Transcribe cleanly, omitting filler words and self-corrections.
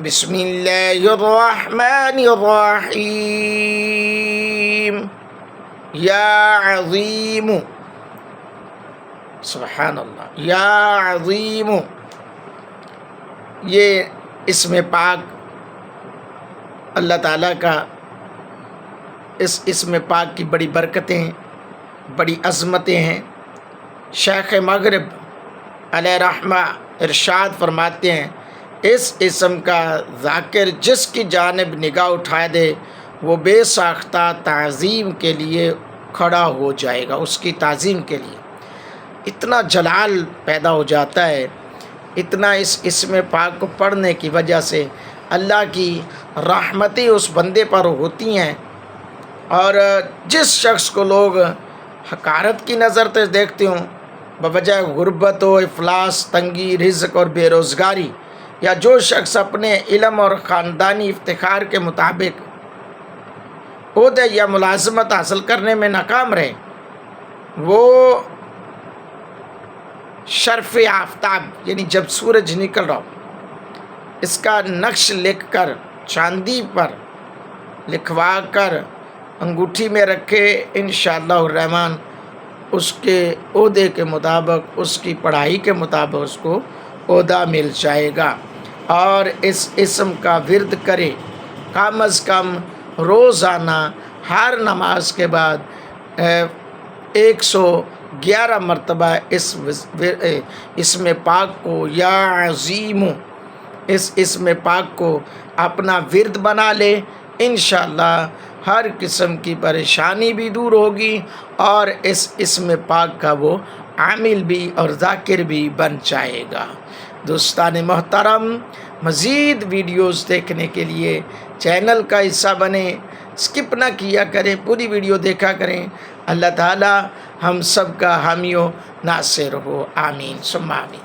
بسم اللہ الرحمن الرحیم یا عظیم، سبحان اللہ، یا عظیم، یہ اسم پاک اللہ تعالیٰ کا، اس اسم پاک کی بڑی برکتیں ہیں، بڑی عظمتیں ہیں۔ شیخ مغرب علیہ رحمہ ارشاد فرماتے ہیں، اس اسم کا ذاکر جس کی جانب نگاہ اٹھا دے وہ بے ساختہ تعظیم کے لیے کھڑا ہو جائے گا، اس کی تعظیم کے لیے اتنا جلال پیدا ہو جاتا ہے، اتنا اس اسم پاک کو پڑھنے کی وجہ سے اللہ کی رحمتیں اس بندے پر ہوتی ہیں۔ اور جس شخص کو لوگ حقارت کی نظر سے دیکھتے ہوں، بوجہ غربت و افلاس، تنگی رزق اور بے روزگاری، یا جو شخص اپنے علم اور خاندانی افتخار کے مطابق عہدہ یا ملازمت حاصل کرنے میں ناکام رہے، وہ شرف آفتاب یعنی جب سورج نکل رہا ہو اس کا نقش لکھ کر چاندی پر لکھوا کر انگوٹھی میں رکھے، انشاءاللہ الرحمن اس کے عہدے کے مطابق، اس کی پڑھائی کے مطابق اس کو عہدہ مل جائے گا۔ اور اس اسم کا ورد کرے، کم از کم روزانہ ہر نماز کے بعد 111 مرتبہ اس اسم پاک کو، یا عظیم، اس اسم پاک کو اپنا ورد بنا لے، انشاءاللہ ہر قسم کی پریشانی بھی دور ہوگی اور اس اسم پاک کا وہ عامل بھی اور ذاکر بھی بن جائے گا۔ دوستان محترم، مزید ویڈیوز دیکھنے کے لیے چینل کا حصہ بنیں، سکپ نہ کیا کریں، پوری ویڈیو دیکھا کریں۔ اللہ تعالی ہم سب کا حامی و ناصر ہو، آمین ثم آمین۔